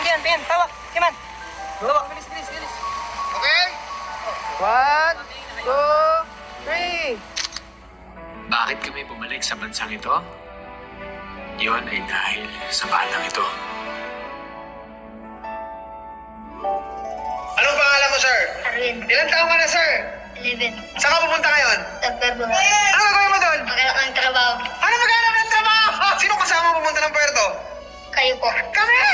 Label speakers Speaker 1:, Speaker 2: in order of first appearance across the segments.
Speaker 1: Diyan. Tawa. Kiman. Tawa. Bilis.
Speaker 2: Okay?
Speaker 1: 1, 2, 3.
Speaker 3: Bakit kami bumalik sa bansang ito? Yun ay dahil sa batang ito.
Speaker 2: Anong pangalan mo, sir?
Speaker 4: Arwin,
Speaker 2: Ilan taong ka na, sir?
Speaker 4: 11.
Speaker 2: Saan ka pupunta ngayon?
Speaker 4: Sa Puerto.
Speaker 2: Ano gagawin mo doon?
Speaker 4: Maghanap ng trabaho.
Speaker 2: Ano maghanap ng trabaho? Sino kasama pupunta ng Puerto?
Speaker 4: Kayo po.
Speaker 2: Kami!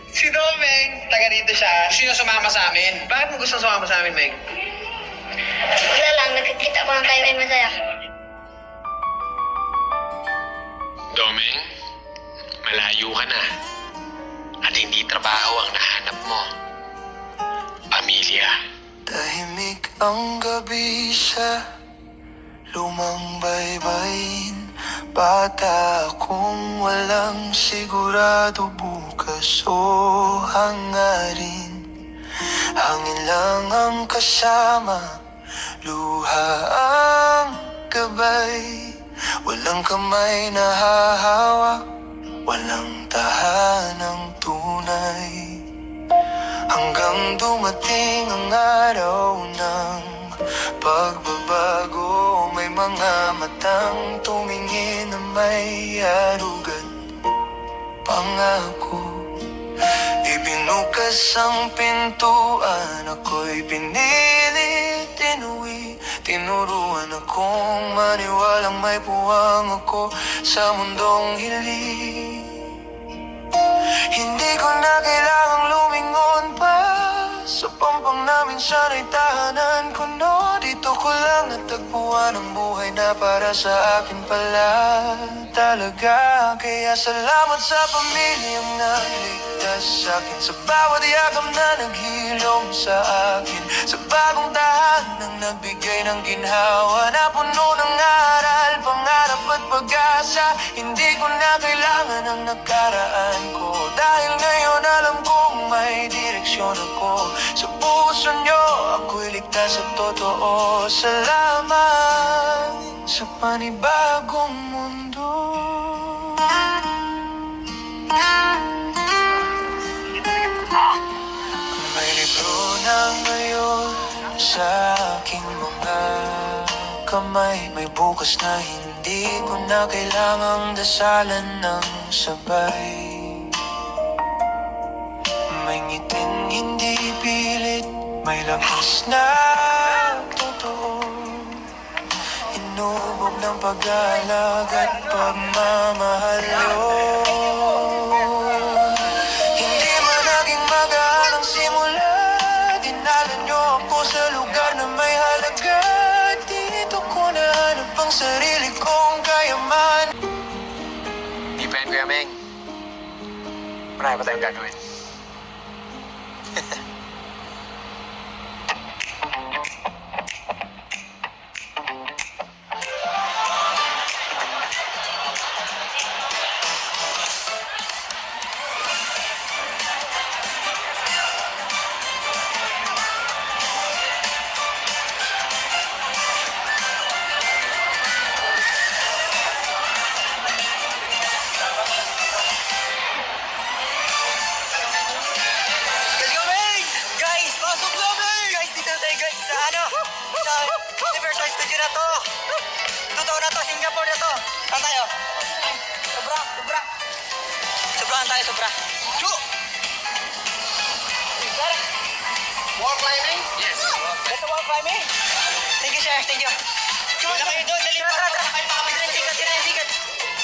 Speaker 2: Si Domeng, taga dito siya. Sino sumama sa amin? Bakit mo gusto sumama sa amin, Meg?
Speaker 4: Wala lang, nakikita ko lang kayo ay masaya.
Speaker 3: Domeng, malayo ka na. At hindi trabaho ang nahanap mo. Pamilya.
Speaker 5: Tahimik ang gabi sa lumang baybayin. Bata akong walang sigurado bukas o hangarin. Hangin lang ang kasama, luha ang gabay. Walang kamay na hahawak, walang tahanang tunay. Hanggang dumating ang araw ng pagbabago. May mga matang tumingin na may arugat. Pangako, ibinukas ang pintuan. Ako'y pinilit inuwi. Tinuruan akong maniwalang may puwang ako sa mundong hiling. Hindi ko na kailangang lumingon pa sa pampang namin sana'y tahanan ko, no. Dito ko lang natagpuan ang buhay na para sa akin pala talaga. Kaya salamat sa pamilyang nagligtas sa akin, sa bawat yakap na naghilom sa akin, sa bagong tahanang nagbigay ng ginhawa na puno ng aral, pangarap at pag-asa. Hindi ko na kailangan ang nakaraan ko, dahil ngayon alam kong may direksyon ako. Sa puso nyo, ako'y ligtas at totoo. Salamat sa panibagong mundo. May libro na ngayon sa aking mga kamay. May bukas na hindi ko na kailangang dasalan ng sabay. May ngiting hindi pilit, may lakas na totoo. Inubog ng pag-alag at pagmamahal yun. Hindi man naging magaan ang simula, dinala nyo ako sa lugar na may halaga. Dito ko nahanap ang sarili kong kayaman.
Speaker 3: Di pa yan, Kuya Meng. Marami pa tayong gagawin.
Speaker 2: Let's go, Meg! Guys, pasok na, Meg! Guys, dito na tayo, guys. Sa Universal Studio na to. Totoo na to, Singapore na to. Saan tayo? Sobra. Sobrahan tayo, sobra. Go! Wall climbing? Yes. That's a wall climbing? Thank you, sir. Thank you. Come on, kayo doon. Dali, tara. Ticket.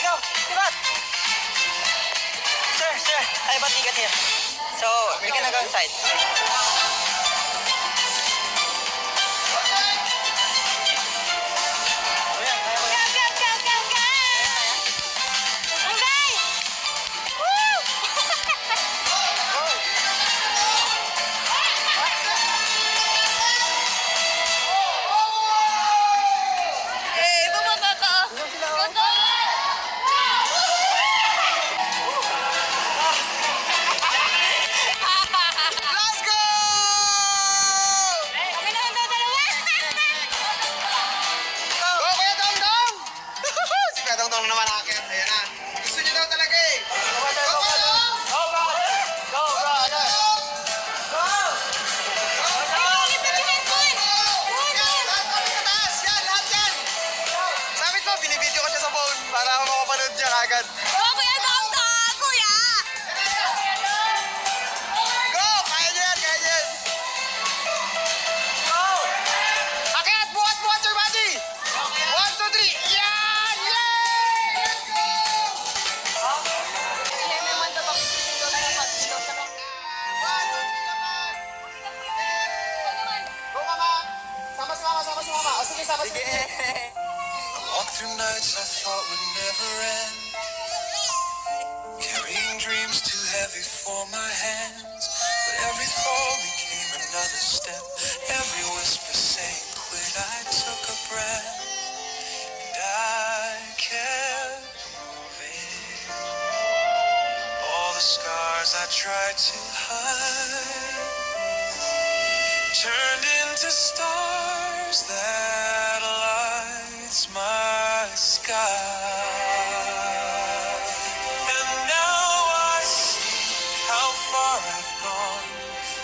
Speaker 2: Go. Tibat. Sir. I bought ticket here. So, we're gonna go inside. Let's go!
Speaker 5: nights I thought would never end, carrying dreams too heavy for my hands. But every fall became another step, every whisper saying quit. I took a breath and I kept moving. All the scars I tried to hide turned into stars that lights my sky. And now I see how far I've gone,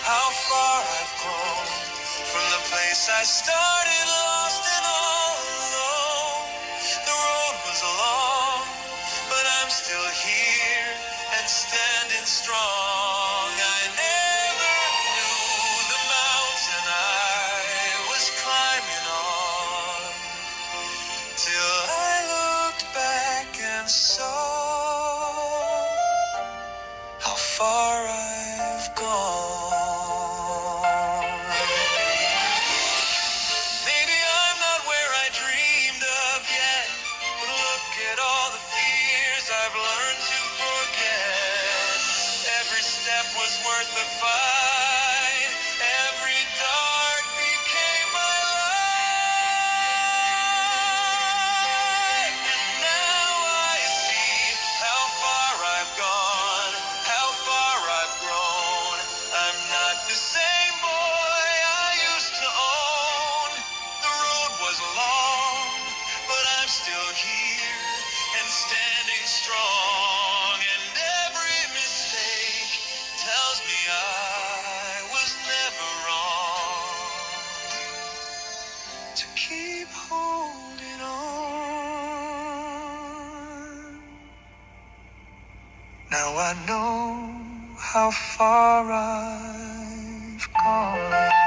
Speaker 5: how far I've grown. From the place I started, lost and all alone. The road was long, but I'm still here and standing strong. I never knew the mountain I was climbing on, till I looked back and saw how far I've gone. Maybe I'm not where I dreamed of yet, but look at all the fears I've learned to forget. Every step was worth the fight, every dark became my light. And now I see how far I've gone, how far I've grown. I'm not the same boy I used to own. The road was long, but I'm still here and standing strong. And every mistake tells me I was never wrong. To keep holding on. Now I know how far I've gone.